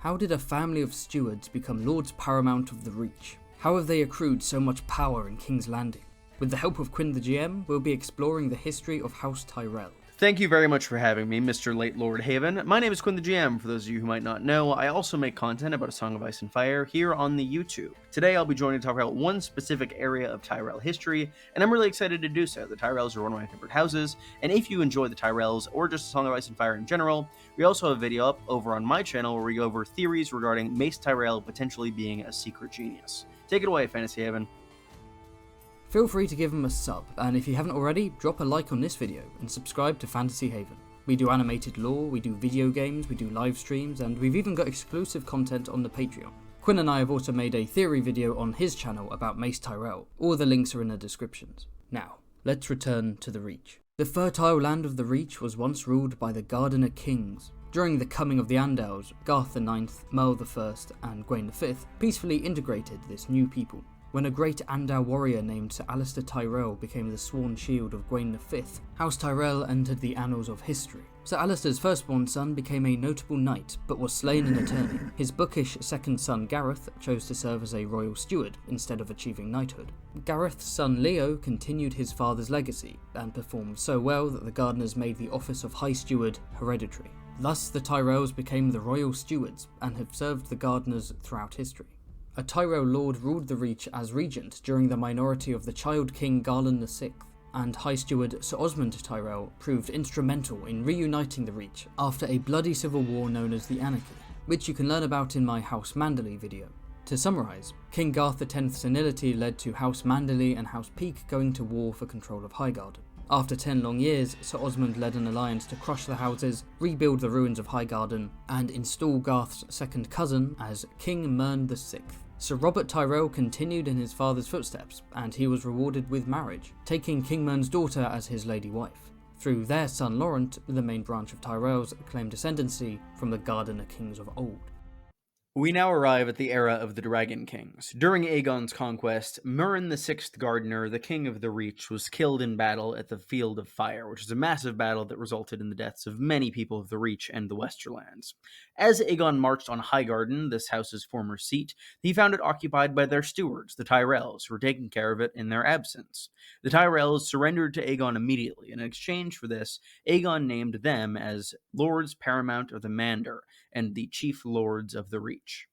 How did a family of stewards become Lords Paramount of the Reach? How have they accrued so much power in King's Landing? With the help of Quinn the GM, we'll be exploring the history of House Tyrell. Thank you very much for having me, Mr. Late Lord Haven. My name is Quinn the GM. For those of you who might not know, I also make content about A Song of Ice and Fire here on the YouTube. Today I'll be joined to talk about one specific area of Tyrell history, and I'm really excited to do so. The Tyrells are one of my favorite houses, and if you enjoy the Tyrells, or just A Song of Ice and Fire in general, we also have a video up over on my channel where we go over theories regarding Mace Tyrell potentially being a secret genius. Take it away, Fantasy Haven. Feel free to give him a sub, and if you haven't already, drop a like on this video and subscribe to Fantasy Haven. We do animated lore, we do video games, we do live streams, and we've even got exclusive content on the Patreon. Quinn and I have also made a theory video on his channel about Mace Tyrell. All the links are in the descriptions. Now, let's return to the Reach. The fertile land of the Reach was once ruled by the Gardener Kings. During the coming of the Andals, Garth IX, Merle I, and Gwaine V peacefully integrated this new people. When a great Andal warrior named Sir Alistair Tyrell became the sworn shield of Gwaine V, House Tyrell entered the annals of history. Sir Alistair's firstborn son became a notable knight, but was slain in a tourney. His bookish second son Gareth chose to serve as a royal steward instead of achieving knighthood. Gareth's son Leo continued his father's legacy, and performed so well that the Gardeners made the office of High Steward hereditary. Thus the Tyrells became the royal stewards, and have served the Gardeners throughout history. A Tyrell lord ruled the Reach as regent during the minority of the child king Garland VI, and High Steward Sir Osmond Tyrell proved instrumental in reuniting the Reach after a bloody civil war known as the Anarchy, which you can learn about in my House Manderley video. To summarise, King Garth X's senility led to House Manderley and House Peak going to war for control of Highgarden. After 10 long years, Sir Osmond led an alliance to crush the houses, rebuild the ruins of Highgarden, and install Garth's second cousin as King Mern VI. Sir Robert Tyrell continued in his father's footsteps, and he was rewarded with marriage, taking King Mern's daughter as his lady wife. Through their son Laurent, the main branch of Tyrells claimed descendancy from the Gardener Kings of old. We now arrive at the era of the Dragon Kings. During Aegon's conquest, Murren the Sixth Gardener, the King of the Reach, was killed in battle at the Field of Fire, which is a massive battle that resulted in the deaths of many people of the Reach and the Westerlands. As Aegon marched on Highgarden, this house's former seat, he found it occupied by their stewards, the Tyrells, who were taking care of it in their absence. The Tyrells surrendered to Aegon immediately, and in exchange for this, Aegon named them as Lords Paramount of the Mander and the Chief Lords of the Reach.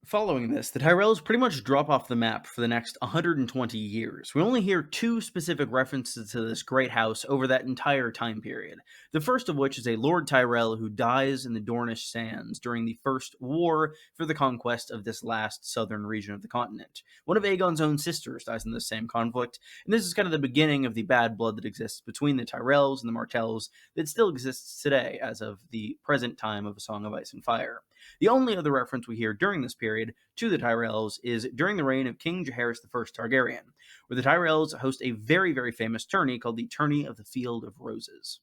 Following this, the Tyrells pretty much drop off the map for the next 120 years. We only hear two specific references to this great house over that entire time period. The first of which is a Lord Tyrell who dies in the Dornish sands during the First War for the conquest of this last southern region of the continent. One of Aegon's own sisters dies in this same conflict, and this is kind of the beginning of the bad blood that exists between the Tyrells and the Martells that still exists today as of the present time of A Song of Ice and Fire. The only other reference we hear during this period to the Tyrells is during the reign of King Jaehaerys I Targaryen, where the Tyrells host a very, very famous tourney called the Tourney of the Field of Roses.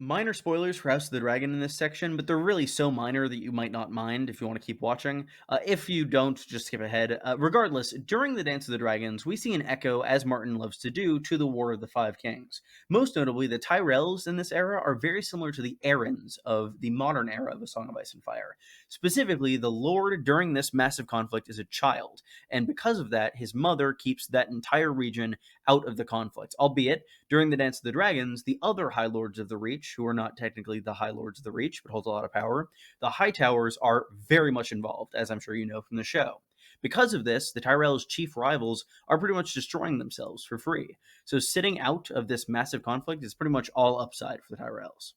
Minor spoilers for House of the Dragon in this section, but they're really so minor that you might not mind if you want to keep watching. If you don't, just skip ahead. Regardless, during the Dance of the Dragons, we see an echo, as Martin loves to do, to the War of the Five Kings. Most notably, the Tyrells in this era are very similar to the Arryns of the modern era of A Song of Ice and Fire. Specifically, the Lord during this massive conflict is a child, and because of that, his mother keeps that entire region out of the conflict, albeit during the Dance of the Dragons, the other High Lords of the Reach, who are not technically the High Lords of the Reach, but hold a lot of power, the High Towers are very much involved, as I'm sure you know from the show. Because of this, the Tyrells' chief rivals are pretty much destroying themselves for free. So sitting out of this massive conflict is pretty much all upside for the Tyrells.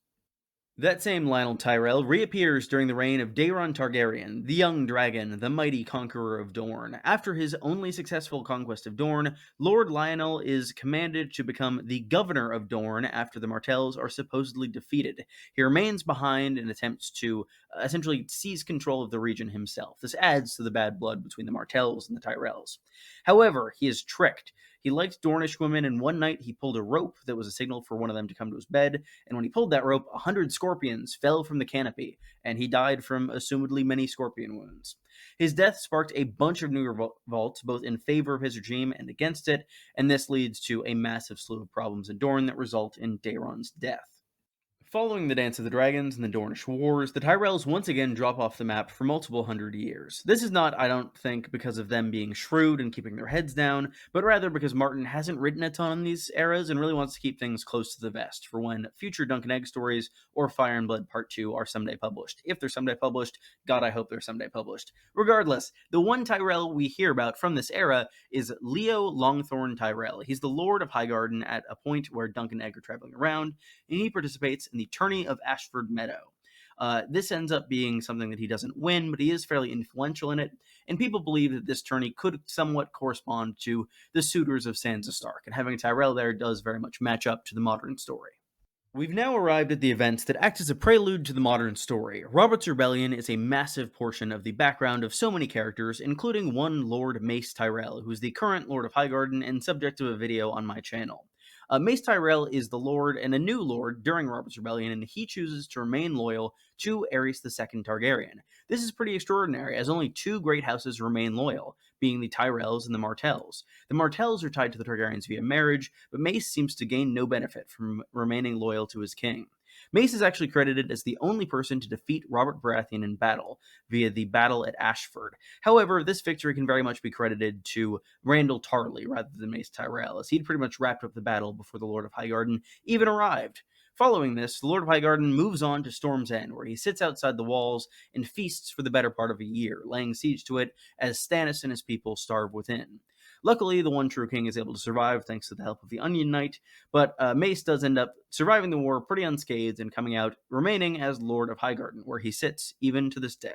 That same Lionel Tyrell reappears during the reign of Daeron Targaryen, the young dragon, the mighty conqueror of Dorne. After his only successful conquest of Dorne, Lord Lionel is commanded to become the governor of Dorne after the Martells are supposedly defeated. He remains behind and attempts to essentially seize control of the region himself. This adds to the bad blood between the Martells and the Tyrells. However, he is tricked. He liked Dornish women, and one night he pulled a rope that was a signal for one of them to come to his bed, and when he pulled that rope, 100 scorpions fell from the canopy, and he died from assumedly many scorpion wounds. His death sparked a bunch of new revolts, both in favor of his regime and against it, and this leads to a massive slew of problems in Dorne that result in Daeron's death. Following the Dance of the Dragons and the Dornish Wars, the Tyrells once again drop off the map for multiple hundred years. This is not, I don't think, because of them being shrewd and keeping their heads down, but rather because Martin hasn't written a ton on these eras and really wants to keep things close to the vest for when future Dunk and Egg stories or Fire and Blood Part 2 are someday published. If they're someday published, God, I hope they're someday published. Regardless, the one Tyrell we hear about from this era is Leo Longthorn Tyrell. He's the Lord of Highgarden at a point where Dunk and Egg are traveling around, and he participates in the Tourney of Ashford Meadow. This ends up being something that he doesn't win, but he is fairly influential in it, and people believe that this tourney could somewhat correspond to the suitors of Sansa Stark, and having Tyrell there does very much match up to the modern story. We've now arrived at the events that act as a prelude to the modern story. Robert's Rebellion is a massive portion of the background of so many characters, including one Lord Mace Tyrell, who's the current Lord of Highgarden and subject to a video on my channel. Mace Tyrell is the Lord and a new Lord during Robert's Rebellion, and he chooses to remain loyal to Aerys II Targaryen. This is pretty extraordinary, as only two great houses remain loyal, being the Tyrells and the Martells. The Martells are tied to the Targaryens via marriage, but Mace seems to gain no benefit from remaining loyal to his king. Mace is actually credited as the only person to defeat Robert Baratheon in battle, via the battle at Ashford. However, this victory can very much be credited to Randyll Tarly rather than Mace Tyrell, as he'd pretty much wrapped up the battle before the Lord of Highgarden even arrived. Following this, the Lord of Highgarden moves on to Storm's End, where he sits outside the walls and feasts for the better part of a year, laying siege to it as Stannis and his people starve within. Luckily, the one true king is able to survive thanks to the help of the Onion Knight, but Mace does end up surviving the war pretty unscathed and coming out remaining as Lord of Highgarden, where he sits even to this day.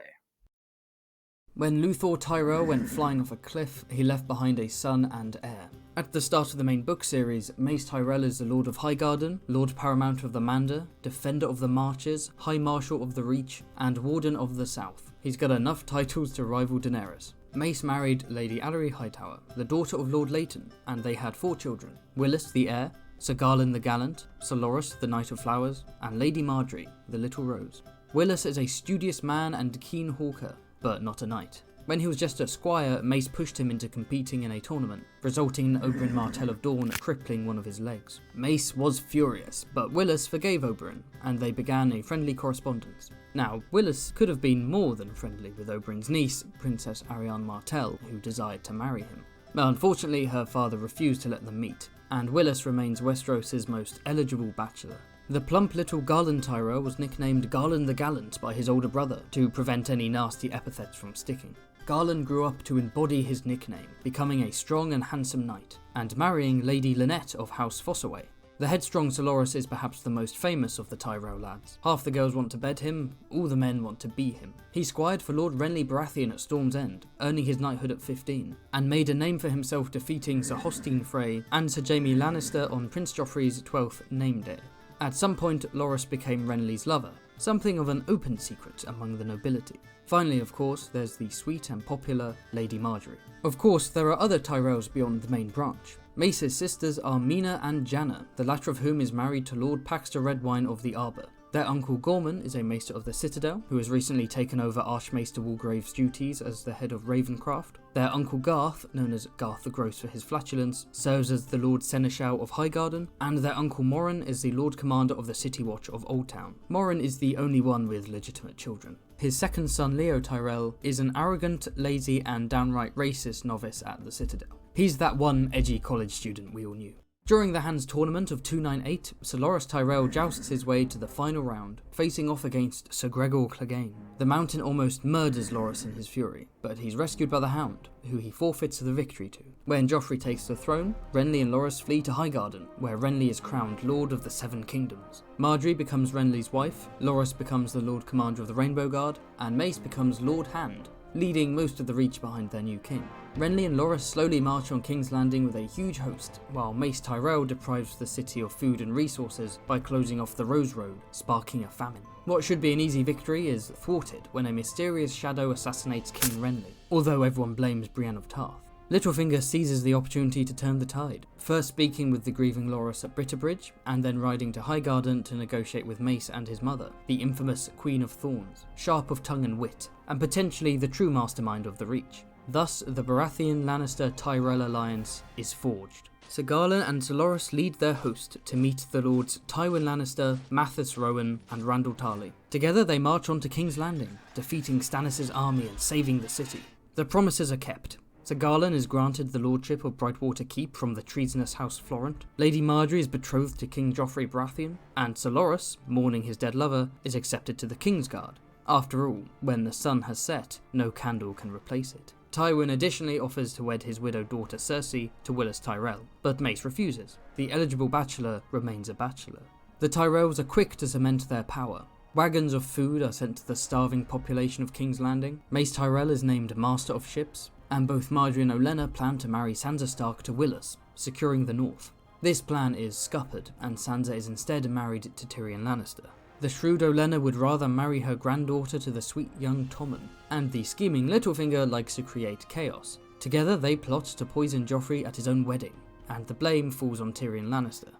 When Luthor Tyrell went flying off a cliff, he left behind a son and heir. At the start of the main book series, Mace Tyrell is the Lord of Highgarden, Lord Paramount of the Mander, Defender of the Marches, High Marshal of the Reach, and Warden of the South. He's got enough titles to rival Daenerys. Mace married Lady Allery Hightower, the daughter of Lord Leighton, and they had 4 children: Willis the heir, Sir Garland the Gallant, Sir Loras the Knight of Flowers, and Lady Marjorie, the Little Rose. Willis is a studious man and keen hawker, but not a knight. When he was just a squire, Mace pushed him into competing in a tournament, resulting in Oberyn Martell of Dawn crippling one of his legs. Mace was furious, but Willis forgave Oberyn, and they began a friendly correspondence. Now, Willis could have been more than friendly with Oberyn's niece, Princess Arianne Martell, who desired to marry him. But unfortunately, her father refused to let them meet, and Willis remains Westeros' most eligible bachelor. The plump little Garland Tyrell was nicknamed Garland the Gallant by his older brother to prevent any nasty epithets from sticking. Garland grew up to embody his nickname, becoming a strong and handsome knight, and marrying Lady Lynette of House Fossaway. The headstrong Sir Loras is perhaps the most famous of the Tyrell lads. Half the girls want to bed him, all the men want to be him. He squired for Lord Renly Baratheon at Storm's End, earning his knighthood at 15, and made a name for himself defeating Sir Hostine Frey and Sir Jaime Lannister on Prince Joffrey's 12th name day. At some point, Loras became Renly's lover, something of an open secret among the nobility. Finally, of course, there's the sweet and popular Lady Marjorie. Of course, there are other Tyrells beyond the main branch. Mace's sisters are Mina and Janna, the latter of whom is married to Lord Paxter Redwine of the Arbor. Their uncle Gorman is a Maester of the Citadel, who has recently taken over Archmaester Walgrave's duties as the head of Ravencroft. Their uncle Garth, known as Garth the Gross for his flatulence, serves as the Lord Seneschal of Highgarden, and their uncle Morin is the Lord Commander of the City Watch of Oldtown. Morin is the only one with legitimate children. His second son, Leo Tyrell, is an arrogant, lazy, and downright racist novice at the Citadel. He's that one edgy college student we all knew. During the Hands tournament of 298, Sir Loras Tyrell jousts his way to the final round, facing off against Sir Gregor Clegane. The Mountain almost murders Loras in his fury, but he's rescued by the Hound, who he forfeits the victory to. When Joffrey takes the throne, Renly and Loras flee to Highgarden, where Renly is crowned Lord of the Seven Kingdoms. Marjorie becomes Renly's wife, Loras becomes the Lord Commander of the Rainbow Guard, and Mace becomes Lord Hand, leading most of the Reach behind their new king. Renly and Loras slowly march on King's Landing with a huge host, while Mace Tyrell deprives the city of food and resources by closing off the Rose Road, sparking a famine. What should be an easy victory is thwarted when a mysterious shadow assassinates King Renly, although everyone blames Brienne of Tarth. Littlefinger seizes the opportunity to turn the tide, first speaking with the grieving Loras at Bitterbridge, and then riding to Highgarden to negotiate with Mace and his mother, the infamous Queen of Thorns, sharp of tongue and wit, and potentially the true mastermind of the Reach. Thus, the Baratheon-Lannister-Tyrell alliance is forged. Sir Garland and Sir Loras lead their host to meet the Lords Tywin Lannister, Mathis Rowan, and Randall Tarley. Together they march on to King's Landing, defeating Stannis' army and saving the city. The promises are kept. Sir Garland is granted the lordship of Brightwater Keep from the treasonous House Florent. Lady Margaery is betrothed to King Joffrey Baratheon, and Sir Loras, mourning his dead lover, is accepted to the Kingsguard. After all, when the sun has set, no candle can replace it. Tywin additionally offers to wed his widowed daughter Cersei to Willis Tyrell, but Mace refuses. The eligible bachelor remains a bachelor. The Tyrells are quick to cement their power. Wagons of food are sent to the starving population of King's Landing. Mace Tyrell is named Master of Ships, and both Margaery and Olenna plan to marry Sansa Stark to Willis, securing the north. This plan is scuppered, and Sansa is instead married to Tyrion Lannister. The shrewd Olenna would rather marry her granddaughter to the sweet young Tommen, and the scheming Littlefinger likes to create chaos. Together they plot to poison Joffrey at his own wedding, and the blame falls on Tyrion Lannister.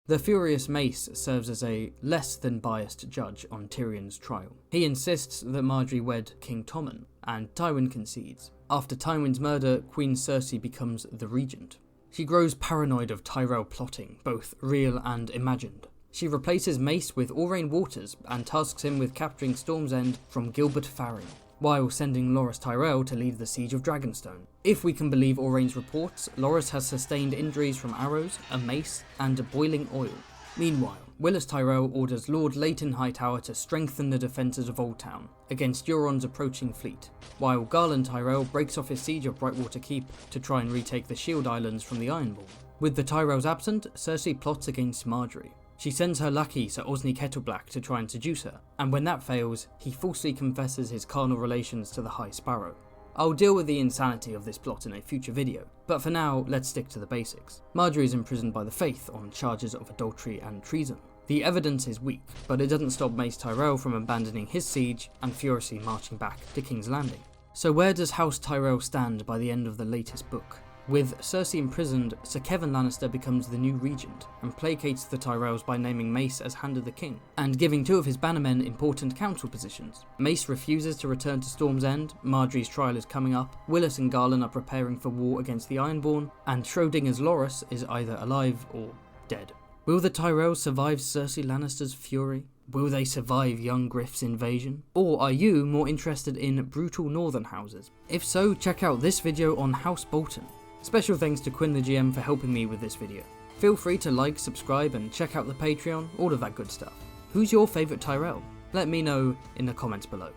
The furious Mace serves as a less than biased judge on Tyrion's trial. He insists that Margaery wed King Tommen, and Tywin concedes. After Tywin's murder, Queen Cersei becomes the regent. She grows paranoid of Tyrell plotting, both real and imagined. She replaces Mace with Aurane Waters and tasks him with capturing Storm's End from Gilbert Farring, while sending Loras Tyrell to lead the siege of Dragonstone. If we can believe Aurane's reports, Loras has sustained injuries from arrows, a mace, and boiling oil. Meanwhile, Willis Tyrell orders Lord Leighton Hightower to strengthen the defences of Old Town against Euron's approaching fleet, while Garland Tyrell breaks off his siege of Brightwater Keep to try and retake the Shield Islands from the Ironborn. With the Tyrells absent, Cersei plots against Margaery. She sends her lackey Sir Osney Kettleblack to try and seduce her, and when that fails, he falsely confesses his carnal relations to the High Sparrow. I'll deal with the insanity of this plot in a future video, but for now, let's stick to the basics. Margaery is imprisoned by the Faith on charges of adultery and treason. The evidence is weak, but it doesn't stop Mace Tyrell from abandoning his siege and furiously marching back to King's Landing. So where does House Tyrell stand by the end of the latest book? With Cersei imprisoned, Sir Kevan Lannister becomes the new regent and placates the Tyrells by naming Mace as Hand of the King, and giving two of his bannermen important council positions. Mace refuses to return to Storm's End, Margaery's trial is coming up, Willis and Garland are preparing for war against the Ironborn, and Schrodinger's Loras is either alive or dead. Will the Tyrells survive Cersei Lannister's fury? Will they survive young Griff's invasion? Or are you more interested in brutal northern houses? If so, check out this video on House Bolton. Special thanks to Quinn the GM for helping me with this video. Feel free to like, subscribe, and check out the Patreon, all of that good stuff. Who's your favourite Tyrell? Let me know in the comments below.